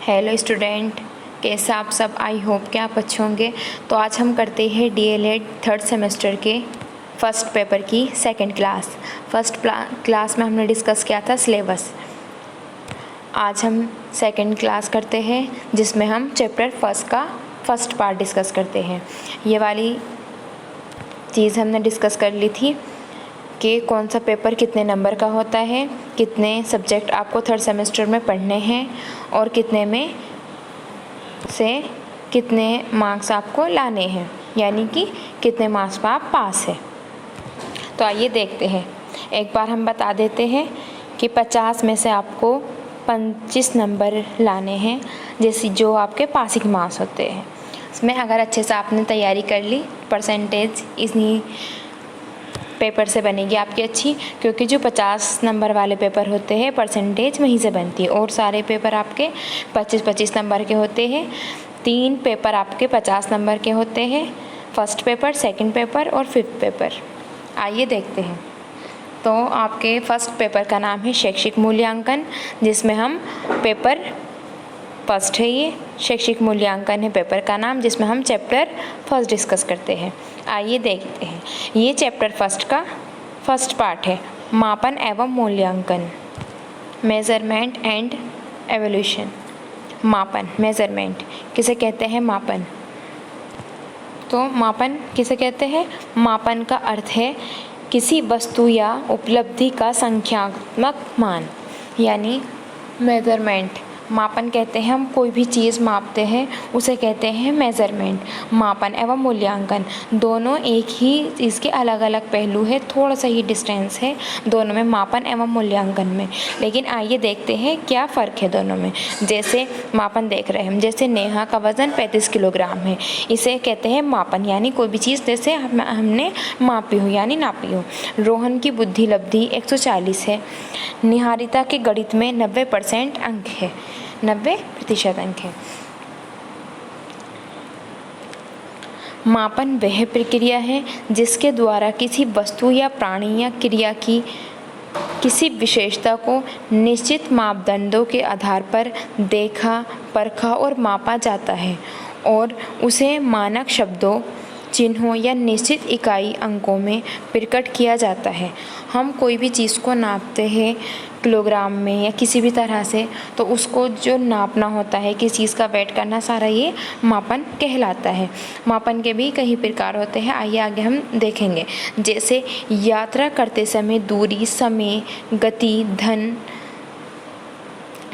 Hello student, कैसे आप सब। आई होप कि आप अच्छे होंगे। तो आज हम करते हैं डीएलएड थर्ड सेमेस्टर के फर्स्ट पेपर की सेकंड क्लास। फर्स्ट क्लास में हमने डिस्कस किया था सिलेबस। आज हम सेकंड क्लास करते हैं जिसमें हम चैप्टर फर्स्ट का फर्स्ट पार्ट डिस्कस करते हैं। ये वाली चीज़ हमने डिस्कस कर ली थी कि कौन सा पेपर कितने नंबर का होता है, कितने सब्जेक्ट आपको थर्ड सेमेस्टर में पढ़ने हैं और कितने में से कितने मार्क्स आपको लाने हैं, यानी कि कितने मार्क्स पर आप पास हैं। तो आइए देखते हैं। एक बार हम बता देते हैं कि 50 में से आपको 25 नंबर लाने हैं, जैसे जो आपके पासिंग मार्क्स होते हैं। इसमें अगर अच्छे से आपने तैयारी कर ली, परसेंटेज इन्हीं पेपर से बनेगी आपकी अच्छी, क्योंकि जो 50 नंबर वाले पेपर होते हैं परसेंटेज वहीं से बनती है और सारे पेपर आपके 25-25 नंबर के होते हैं। 3 पेपर आपके 50 नंबर के होते हैं, फर्स्ट पेपर, सेकंड पेपर और फिफ्थ पेपर। आइए देखते हैं। तो आपके फर्स्ट पेपर का नाम है शैक्षिक मूल्यांकन, जिसमें हम पेपर फर्स्ट है, ये शैक्षिक मूल्यांकन है पेपर का नाम, जिसमें हम चैप्टर फर्स्ट डिस्कस करते हैं। आइए देखते हैं। ये चैप्टर फर्स्ट का फर्स्ट पार्ट है, मापन एवं मूल्यांकन, मेजरमेंट एंड एवोल्यूशन। मापन, मेजरमेंट किसे कहते हैं? मापन। तो मापन किसे कहते हैं? मापन का अर्थ है किसी वस्तु या उपलब्धि का संख्यात्मक मान, यानी मेजरमेंट। मापन कहते हैं हम कोई भी चीज़ मापते हैं उसे कहते हैं मेजरमेंट। मापन एवं मूल्यांकन दोनों एक ही चीज़ के अलग अलग पहलू है, थोड़ा सा ही डिस्टेंस है दोनों में, मापन एवं मूल्यांकन में। लेकिन आइए देखते हैं क्या फ़र्क है दोनों में। जैसे मापन देख रहे हैं हम, जैसे नेहा का वज़न 35 किलोग्राम है, इसे कहते हैं मापन, यानी कोई भी चीज़ जैसे हमने मापी हो यानी नापी हो। रोहन की बुद्धि लब्धि 140 है। निहारिता के गणित में 90% अंक है, 90% अंक है। मापन वह प्रक्रिया है जिसके द्वारा किसी वस्तु या प्राणी या क्रिया की किसी विशेषता को निश्चित मापदंडों के आधार पर देखा, परखा और मापा जाता है और उसे मानक शब्दों, चिन्हों या निश्चित इकाई अंकों में प्रकट किया जाता है। हम कोई भी चीज़ को नापते हैं किलोग्राम में या किसी भी तरह से, तो उसको जो नापना होता है, किसी चीज़ का वेट करना, सारा ये मापन कहलाता है। मापन के भी कई प्रकार होते हैं, आइए आगे हम देखेंगे। जैसे यात्रा करते समय दूरी, समय, गति, धन,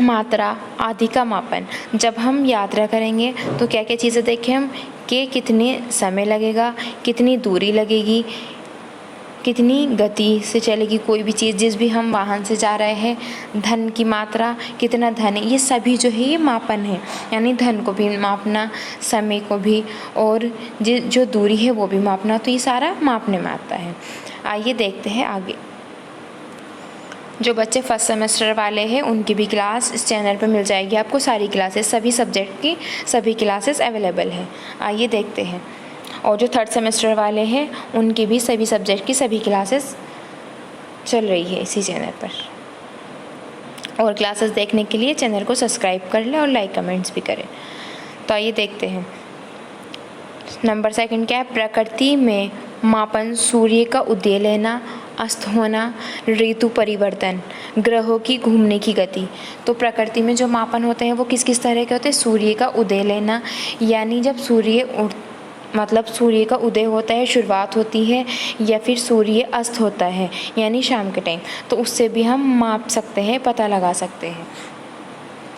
मात्रा आदि का मापन। जब हम यात्रा करेंगे तो क्या क्या चीज़ें देखें हम, कि कितने समय लगेगा, कितनी दूरी लगेगी, कितनी गति से चलेगी कोई भी चीज़, जिस भी हम वाहन से जा रहे हैं, धन की मात्रा, कितना धन है, ये सभी जो है ये मापन है। यानी धन को भी मापना, समय को भी, और जो दूरी है वो भी मापना, तो ये सारा मापने में आता है। आइए देखते हैं आगे। जो बच्चे फर्स्ट सेमेस्टर वाले हैं उनकी भी क्लास इस चैनल पर मिल जाएगी आपको, सारी क्लासेस, सभी सब्जेक्ट की सभी क्लासेस अवेलेबल है। आइए देखते हैं। और जो थर्ड सेमेस्टर वाले हैं उनकी भी सभी सब्जेक्ट की सभी क्लासेस चल रही है इसी चैनल पर। और क्लासेस देखने के लिए चैनल को सब्सक्राइब कर लें और लाइक कमेंट्स भी करें। तो आइए देखते हैं। नंबर सेकंड क्या है? प्रकृति में मापन सूर्य का उदय लेना, अस्त होना, ऋतु परिवर्तन, ग्रहों की घूमने की गति। तो प्रकृति में जो मापन होते हैं वो किस किस तरह के होते हैं? सूर्य का उदय लेना, यानी जब सूर्य मतलब सूर्य का उदय होता है, शुरुआत होती है, या फिर सूर्य अस्त होता है यानी शाम के टाइम, तो उससे भी हम माप सकते हैं, पता लगा सकते हैं।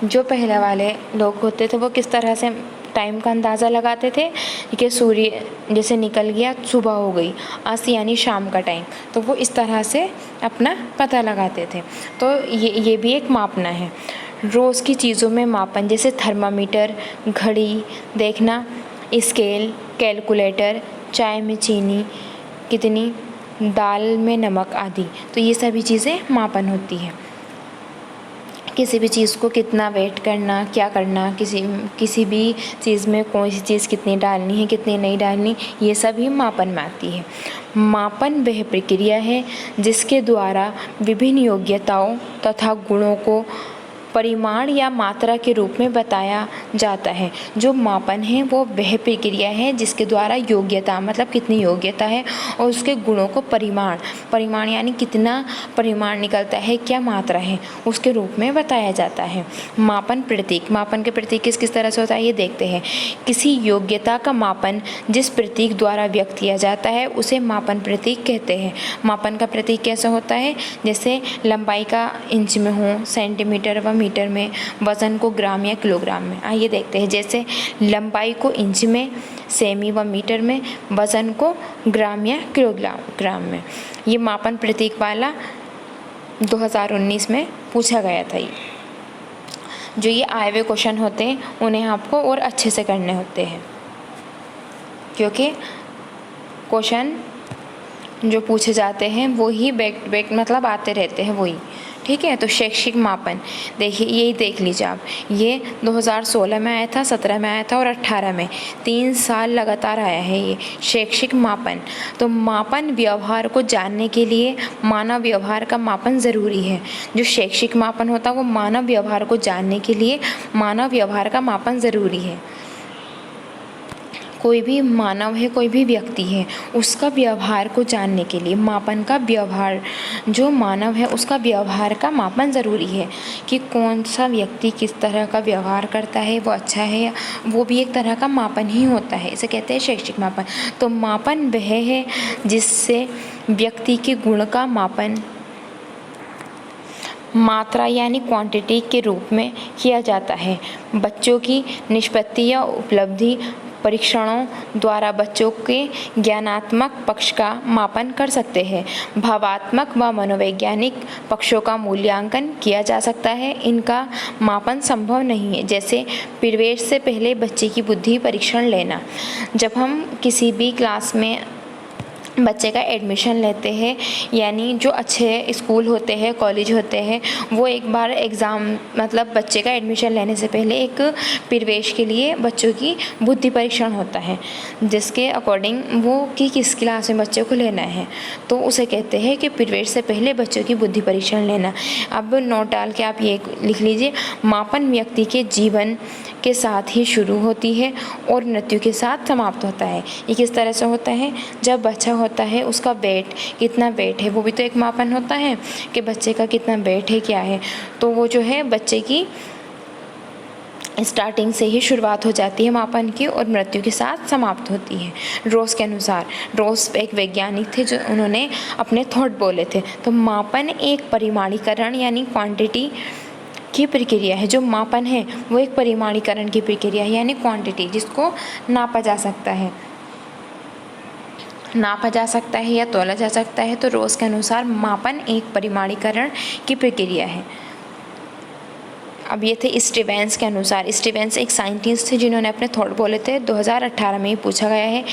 जो पहले वाले लोग होते थे वो किस तरह से टाइम का अंदाज़ा लगाते थे कि सूर्य जैसे निकल गया, सुबह हो गई, अस्त यानी शाम का टाइम, तो वो इस तरह से अपना पता लगाते थे। तो ये भी एक मापना है। रोज़ की चीज़ों में मापन, जैसे थर्मामीटर, घड़ी देखना, स्केल, कैलकुलेटर, चाय में चीनी कितनी, दाल में नमक आदि, तो ये सभी चीज़ें मापन होती है। किसी भी चीज़ को कितना वेट करना, क्या करना, किसी भी चीज़ में कौन सी चीज़ कितनी डालनी है, कितनी नहीं डालनी, ये सभी मापन में आती है। मापन वह प्रक्रिया है जिसके द्वारा विभिन्न योग्यताओं तथा गुणों को परिमाण या मात्रा के रूप में बताया जाता है। जो मापन है वो वह प्रक्रिया है जिसके द्वारा योग्यता मतलब कितनी योग्यता है और उसके गुणों को परिमाण यानी कितना परिमाण निकलता है, क्या मात्रा है, उसके रूप में बताया जाता है। मापन के प्रतीक किस किस तरह से होता है ये देखते हैं। किसी योग्यता का मापन जिस प्रतीक द्वारा व्यक्त किया जाता है उसे मापन प्रतीक कहते हैं। मापन का प्रतीक कैसा होता है, जैसे लंबाई का इंच में हो, सेंटीमीटर व मीटर में, वजन को ग्राम या किलोग्राम में। आइए देखते हैं, जैसे लंबाई को इंच में, सेमी व मीटर में, वजन को ग्राम या किलोग्राम में। ये मापन प्रतीक वाला 2019 में पूछा गया था। ये जो ये आए हुए क्वेश्चन होते हैं उन्हें आपको और अच्छे से करने होते हैं, क्योंकि क्वेश्चन जो पूछे जाते हैं वो ही बैक मतलब आते रहते हैं वही, ठीक है। तो शैक्षिक मापन देखिए, यही देख लीजिए आप, ये 2016 में आया था, 17 में आया था और 18 में, 3 साल लगातार आया है ये शैक्षिक मापन। तो मापन व्यवहार को जानने के लिए मानव व्यवहार का मापन ज़रूरी है। जो शैक्षिक मापन होता है वो मानव व्यवहार को जानने के लिए मानव व्यवहार का मापन ज़रूरी है। कोई भी मानव है, कोई भी व्यक्ति है, उसका व्यवहार को जानने के लिए मापन का व्यवहार, जो मानव है उसका व्यवहार का मापन ज़रूरी है कि कौन सा व्यक्ति किस तरह का व्यवहार करता है, वो अच्छा है या वो भी एक तरह का मापन ही होता है। इसे कहते हैं शैक्षिक मापन। तो मापन वह है जिससे व्यक्ति के गुण का मापन मात्रा यानी क्वांटिटी के रूप में किया जाता है। बच्चों की निष्पत्ति या उपलब्धि परीक्षणों द्वारा बच्चों के ज्ञानात्मक पक्ष का मापन कर सकते हैं। भावात्मक व मनोवैज्ञानिक पक्षों का मूल्यांकन किया जा सकता है। इनका मापन संभव नहीं है। जैसे प्रवेश से पहले बच्चे की बुद्धि परीक्षण लेना। जब हम किसी भी क्लास में बच्चे का एडमिशन लेते हैं, यानी जो अच्छे स्कूल होते हैं, कॉलेज होते हैं, वो एक बार एग्ज़ाम मतलब बच्चे का एडमिशन लेने से पहले एक प्रवेश के लिए बच्चों की बुद्धि परीक्षण होता है, जिसके अकॉर्डिंग वो कि किस क्लास में बच्चे को लेना है, तो उसे कहते हैं कि प्रवेश से पहले बच्चों की बुद्धि परीक्षण लेना। अब नोट डाल के आप ये लिख लीजिए, मापन व्यक्ति के जीवन के साथ ही शुरू होती है और मृत्यु के साथ समाप्त होता है। ये किस तरह से होता है, जब बच्चा होता है उसका वेट, कितना वेट है, वो भी तो एक मापन होता है कि बच्चे का कितना वेट है, क्या है। तो वो जो है बच्चे की स्टार्टिंग से ही शुरुआत हो जाती है मापन की और मृत्यु के साथ समाप्त होती है। रोस के अनुसार, रोस एक वैज्ञानिक थे जो उन्होंने अपने थॉट बोले थे। तो मापन एक परिमाणीकरण यानी क्वांटिटी की प्रक्रिया है। जो मापन है वो एक परिमाणीकरण की प्रक्रिया है, यानी क्वांटिटी जिसको नापा जा सकता है, या तोला जा सकता है। तो रोस के अनुसार मापन एक परिमाणीकरण की प्रक्रिया है। अब ये थे स्टीवेंस के अनुसार। स्टीवेंस एक साइंटिस्ट थे जिन्होंने अपने थॉट बोले थे। 2018 में ये पूछा गया है,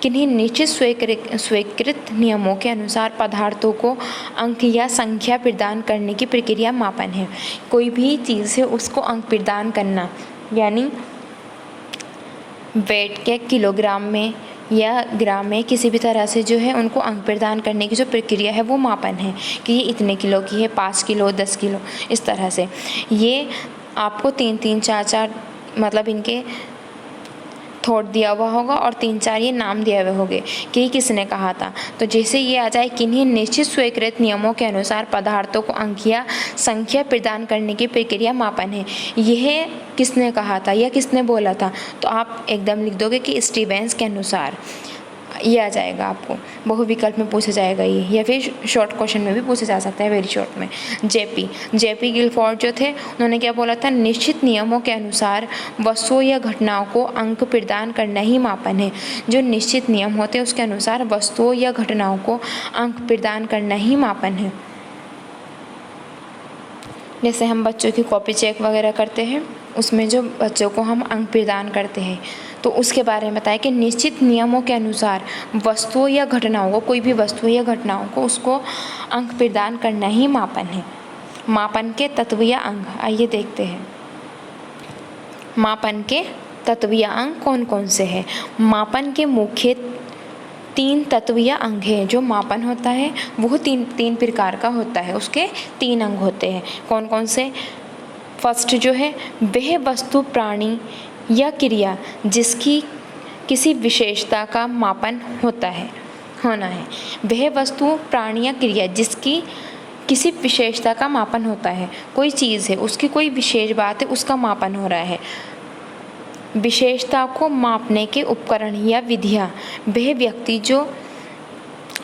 किन्हीं निश्चित स्वीकृत नियमों के अनुसार पदार्थों को अंक या संख्या प्रदान करने की प्रक्रिया मापन है। कोई भी चीज़ है उसको अंक प्रदान करना, यानी वेट के किलोग्राम में या ग्राम में किसी भी तरह से जो है उनको अंक प्रदान करने की जो प्रक्रिया है वो मापन है कि ये इतने किलो की है, 5 किलो, 10 किलो, इस तरह से। ये आपको 3-3, 4-4 मतलब इनके थॉट दिया हुआ होगा और 3-4 ये नाम दिए हुए होंगे कि किसने कहा था। तो जैसे ये आ जाए, किन्हीं निश्चित स्वीकृत नियमों के अनुसार पदार्थों को अंक या संख्या प्रदान करने की प्रक्रिया मापन है। यह किसने कहा था या किसने बोला था, तो आप एकदम लिख दोगे कि स्टीवेंस के अनुसार। ये आ जाएगा, आपको बहुविकल्प में पूछा जाएगा ये, या फिर शॉर्ट क्वेश्चन में भी पूछा जा सकता है, वेरी शॉर्ट में। जेपी गिलफोर्ड जो थे उन्होंने क्या बोला था, निश्चित नियमों के अनुसार वस्तुओं या घटनाओं को अंक प्रदान करना ही मापन है। जो निश्चित नियम होते हैं उसके अनुसार वस्तुओं या घटनाओं को अंक प्रदान करना ही मापन है। जैसे हम बच्चों की कॉपी चेक वगैरह करते हैं, उसमें जो बच्चों को हम अंक प्रदान करते हैं, तो उसके बारे में बताया कि निश्चित नियमों के अनुसार वस्तुओं या घटनाओं को, कोई भी वस्तु या घटनाओं को उसको अंक प्रदान करना ही मापन है। मापन के तत्व या अंग, आइए देखते हैं मापन के तत्व या अंग कौन कौन से हैं। मापन के मुख्य 3 तत्व या अंग हैं। जो मापन होता है वो तीन प्रकार का होता है, उसके 3 अंग होते हैं। कौन कौन से? फर्स्ट जो है, वह वस्तु, प्राणी या क्रिया जिसकी किसी विशेषता का मापन होना है। वह वस्तु, प्राणी या क्रिया जिसकी किसी विशेषता का मापन होता है। कोई चीज़ है, उसकी कोई विशेष बात है, उसका मापन हो रहा है। विशेषता को मापने के उपकरण या विधियाँ, वह व्यक्ति जो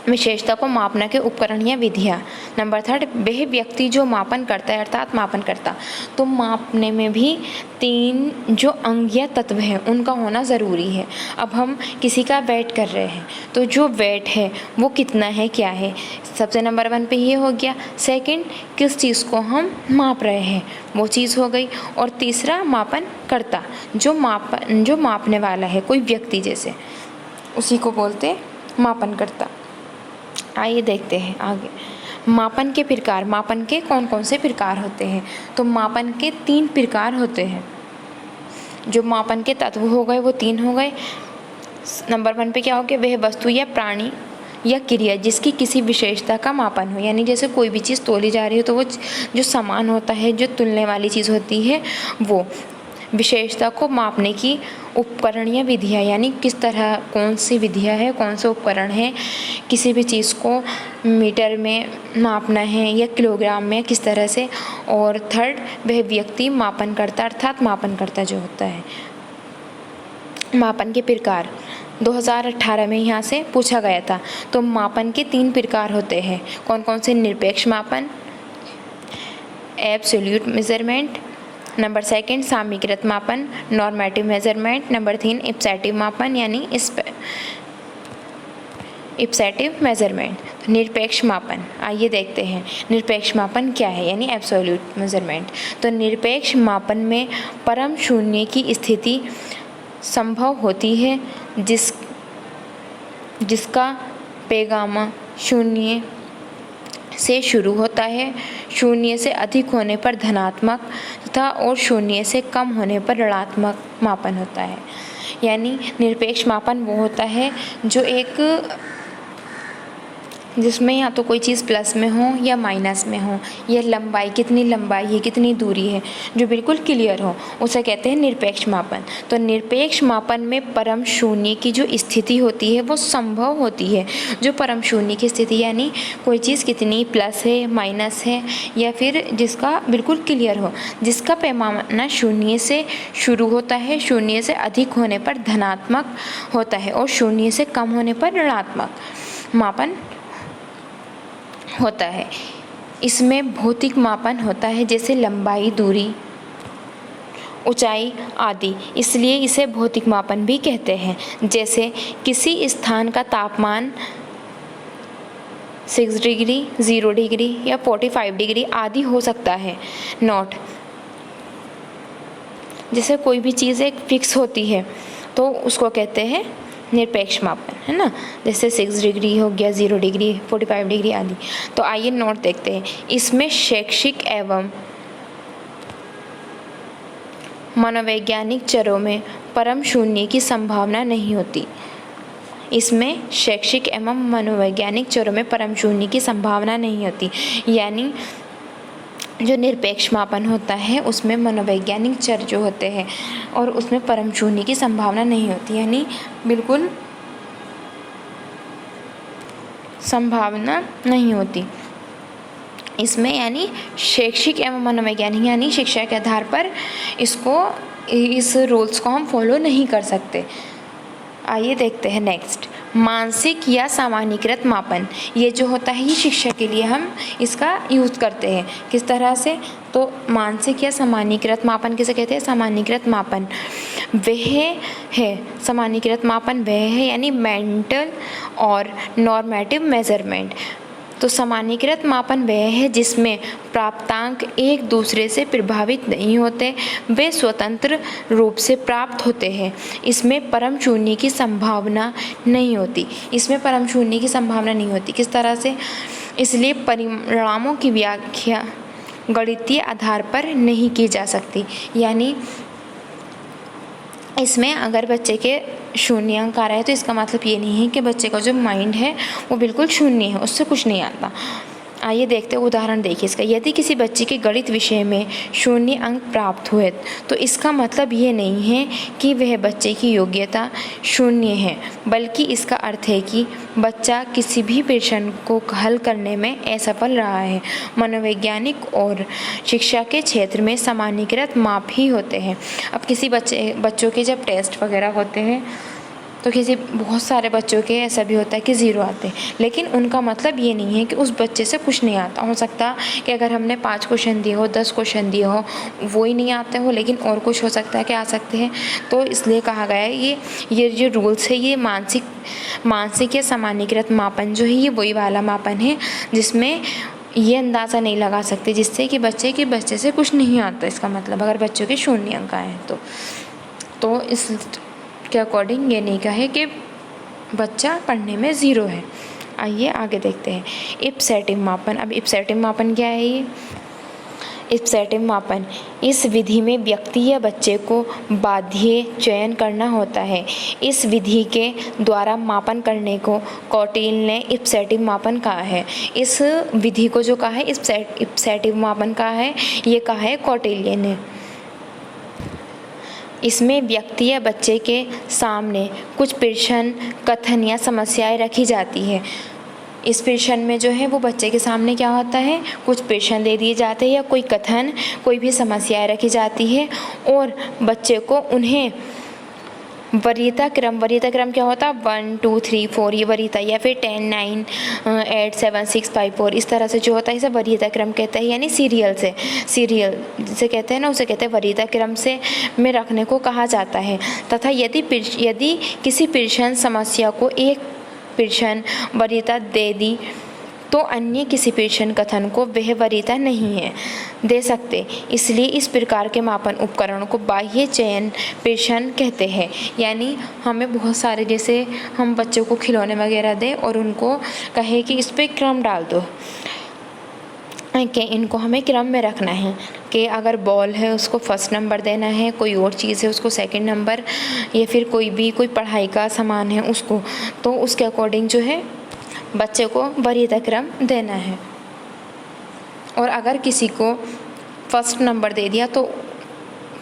विशेषता को मापने के उपकरण या विधियाँ। नंबर थर्ड, वह व्यक्ति जो मापन करता है, अर्थात मापन करता। तो मापने में भी 3 जो अंग या तत्व हैं उनका होना ज़रूरी है। अब हम किसी का वेट कर रहे हैं, तो जो वेट है वो कितना है, क्या है, सबसे नंबर 1 पे ये हो गया। सेकंड, किस चीज़ को हम माप रहे हैं, वो चीज़ हो गई। और तीसरा, मापन करता, जो मापने वाला है, कोई व्यक्ति जैसे, उसी को बोलते मापन करता। आइए देखते हैं आगे। मापन के प्रकार। मापन के कौन कौन से प्रकार होते हैं? तो मापन के 3 प्रकार होते हैं। जो मापन के तत्व हो गए वो 3 हो गए। नंबर 1 पे क्या हो गया, वह वस्तु या प्राणी या क्रिया जिसकी किसी विशेषता का मापन हो। यानी जैसे कोई भी चीज़ तोली जा रही हो तो वो जो सामान होता है, जो तुलने वाली चीज़ होती है, वो विशेषता को मापने की उपकरण या विधियाँ, यानी किस तरह, कौन सी विधियाँ है, कौन से उपकरण है, किसी भी चीज़ को मीटर में मापना है या किलोग्राम में, किस तरह से। और थर्ड, वह व्यक्ति मापन करता, अर्थात मापन करता जो होता है। मापन के प्रकार 2018 में यहाँ से पूछा गया था। तो मापन के 3 प्रकार होते हैं। कौन कौन से? निरपेक्ष मापन, एब्सोल्यूट मेजरमेंट। नंबर 2 सामीकृत मापन, नॉर्मेटिव मेजरमेंट। नंबर 3 इप्सेटिव मापन, यानी इप्सेटिव मेजरमेंट। निरपेक्ष मापन, आइए देखते हैं निरपेक्ष मापन क्या है, यानी एब्सोल्यूट मेजरमेंट। तो निरपेक्ष मापन में परम शून्य की स्थिति संभव होती है, जिसका पैगामा शून्य से शुरू होता है, शून्य से अधिक होने पर धनात्मक तथा और शून्य से कम होने पर ऋणात्मक मापन होता है। यानी निरपेक्ष मापन वो होता है जो जिसमें या तो कोई चीज़ प्लस में हो या माइनस में हो, या लंबाई, कितनी लंबाई है, कितनी दूरी है, जो बिल्कुल क्लियर हो, उसे कहते हैं निरपेक्ष मापन। तो निरपेक्ष मापन में परम शून्य की जो स्थिति होती है वो संभव होती है। जो परम शून्य की स्थिति, यानी कोई चीज़ कितनी प्लस है, माइनस है, या फिर जिसका बिल्कुल क्लियर हो, जिसका पैमाना शून्य से शुरू होता है, शून्य से अधिक होने पर धनात्मक होता है और शून्य से कम होने पर ऋणात्मक मापन होता है। इसमें भौतिक मापन होता है, जैसे लंबाई, दूरी, ऊंचाई आदि, इसलिए इसे भौतिक मापन भी कहते हैं। जैसे किसी स्थान का तापमान 6 डिग्री, 0 डिग्री या 45 डिग्री आदि हो सकता है। नोट, जैसे कोई भी चीज़ एक फिक्स होती है तो उसको कहते हैं निरपेक्ष मापन, है ना। जैसे 6 डिग्री हो गया, 0 डिग्री, 45 डिग्री आदि। तो आइए नोट देखते हैं। इसमें शैक्षिक एवं मनोवैज्ञानिक चरों में परम शून्य की संभावना नहीं होती। इसमें शैक्षिक एवं मनोवैज्ञानिक चरों में परम शून्य की संभावना नहीं होती। यानी जो निरपेक्ष मापन होता है उसमें मनोवैज्ञानिक चर जो होते हैं और उसमें परम शून्य की संभावना नहीं होती, यानी बिल्कुल संभावना नहीं होती इसमें। यानी शैक्षिक एवं मनोवैज्ञानिक, यानी शिक्षा के आधार पर इस रूल्स को हम फॉलो नहीं कर सकते। आइए देखते हैं नेक्स्ट, मानसिक या सामान्यीकृत मापन। ये जो होता है ये शिक्षा के लिए हम इसका यूज़ करते हैं। किस तरह से? तो मानसिक या सामान्यीकृत मापन किसे कहते हैं? सामान्यीकृत मापन वह है, सामान्यीकृत मापन वह है, यानी मेंटल और नॉर्मेटिव मेजरमेंट। तो सामान्यीकृत मापन वह है जिसमें प्राप्तांक एक दूसरे से प्रभावित नहीं होते, वे स्वतंत्र रूप से प्राप्त होते हैं। इसमें परम शून्य की संभावना नहीं होती। इसमें परम शून्य की संभावना नहीं होती। किस तरह से? इसलिए परिणामों की व्याख्या गणितीय आधार पर नहीं की जा सकती। यानी इसमें अगर बच्चे के शून्य अंक आ रहा है तो इसका मतलब ये नहीं है कि बच्चे का जो माइंड है वो बिल्कुल शून्य है, उससे कुछ नहीं आता। आइए देखते हैं उदाहरण देखिए इसका। यदि किसी बच्चे के गणित विषय में 0 अंक प्राप्त हुए तो इसका मतलब ये नहीं है कि वह बच्चे की योग्यता 0 है, बल्कि इसका अर्थ है कि बच्चा किसी भी प्रश्न को हल करने में असफल रहा है। मनोवैज्ञानिक और शिक्षा के क्षेत्र में सामान्यीकृत माप ही होते हैं। अब किसी बच्चों के जब टेस्ट वगैरह होते हैं तो बहुत सारे बच्चों के ऐसा भी होता है कि 0 आते हैं, लेकिन उनका मतलब ये नहीं है कि उस बच्चे से कुछ नहीं आता। हो सकता कि अगर हमने 5 क्वेश्चन दिए हो, 10 क्वेश्चन दिए हो, वो ही नहीं आते हो, लेकिन और कुछ हो सकता है कि आ सकते हैं। तो इसलिए कहा गया है ये जो रूल्स है ये मानसिक या सामान्यीकृत मापन जो है ये वही वाला मापन है जिसमें ये अंदाज़ा नहीं लगा सकते जिससे कि बच्चे से कुछ नहीं आता। इसका मतलब अगर बच्चों के 0 अंक आए तो इस के अकॉर्डिंग ये नहीं कहे कि बच्चा पढ़ने में 0 है। आइए आगे देखते हैं इप्सेटिव मापन। अब इप्सेटिव मापन क्या है? ये इप्सेटिव मापन इस विधि में व्यक्ति या बच्चे को बाध्य चयन करना होता है। इस विधि के द्वारा मापन करने को कौटिल्य ने इप्सेटिव मापन कहा है। इस विधि को जो कहा है इप्सेटिव मापन कहा है, ये कहा है कौटिल्य ने। इसमें व्यक्ति या बच्चे के सामने कुछ प्रश्न, कथन या समस्याएं रखी जाती है। इस प्रश्न में जो है वो बच्चे के सामने क्या होता है, कुछ प्रश्न दे दिए जाते हैं या कोई कथन, कोई भी समस्याएं रखी जाती है और बच्चे को उन्हें वरीयता क्रम क्या होता है 1 2 3 4 ये वरीयता, या फिर 10 9 8 7 6 5 4 इस तरह से जो होता है इसे वरीयता क्रम कहते हैं। यानी सीरियल जिसे कहते हैं ना उसे कहते हैं वरीयता क्रम से में रखने को कहा जाता है। तथा यदि किसी प्रश्न समस्या को एक प्रश्न वरीयता दे दी तो अन्य किसी प्रश्न कथन को वह वरीयता नहीं है दे सकते। इसलिए इस प्रकार के मापन उपकरण को बाह्य चयन प्रश्न कहते हैं। यानी हमें बहुत सारे, जैसे हम बच्चों को खिलौने वगैरह दें और उनको कहे कि इस पे क्रम डाल दो कि इनको हमें क्रम में रखना है कि अगर बॉल है उसको फर्स्ट नंबर देना है, कोई और चीज़ है उसको सेकंड नंबर, या फिर कोई पढ़ाई का सामान है उसको, तो उसके अकॉर्डिंग जो है बच्चे को वरीयता क्रम देना है। और अगर किसी को फर्स्ट नंबर दे दिया तो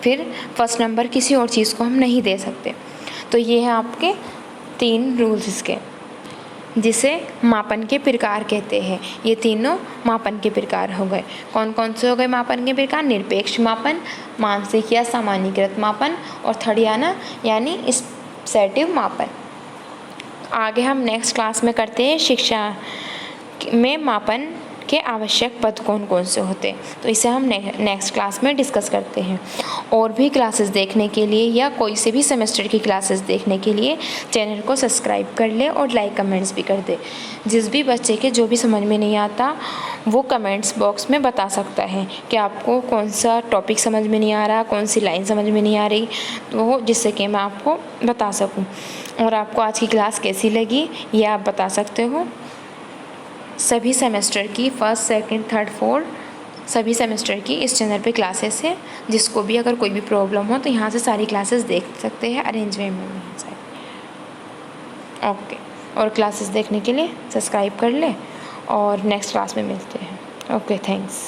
फिर फर्स्ट नंबर किसी और चीज़ को हम नहीं दे सकते। तो ये है आपके 3 रूल्स इसके, जिसे मापन के प्रकार कहते हैं। ये तीनों मापन के प्रकार हो गए। कौन कौन से हो गए मापन के प्रकार? निरपेक्ष मापन, मानसिक या सामान्यीकृत मापन और थर्ड यानी इप्सेटिव मापन। आगे हम नेक्स्ट क्लास में करते हैं शिक्षा में मापन के आवश्यक पद कौन कौन से होते हैं, तो इसे हम नेक्स्ट क्लास में डिस्कस करते हैं। और भी क्लासेस देखने के लिए या कोई से भी सेमेस्टर की क्लासेस देखने के लिए चैनल को सब्सक्राइब कर ले और लाइक कमेंट्स भी कर दे। जिस भी बच्चे के जो भी समझ में नहीं आता वो कमेंट्स बॉक्स में बता सकता है कि आपको कौन सा टॉपिक समझ में नहीं आ रहा, कौन सी लाइन समझ में नहीं आ रही, तो जिससे कि मैं आपको बता सकूँ। और आपको आज की क्लास कैसी लगी ये आप बता सकते हो। सभी सेमेस्टर की फर्स्ट, सेकंड, थर्ड, फोर्थ सभी सेमेस्टर की इस चैनल पे क्लासेस है। जिसको भी अगर कोई भी प्रॉब्लम हो तो यहाँ से सारी क्लासेस देख सकते हैं अरेंज वे में। ओके, और क्लासेस देखने के लिए सब्सक्राइब कर ले और नेक्स्ट क्लास में मिलते हैं। Okay, thanks.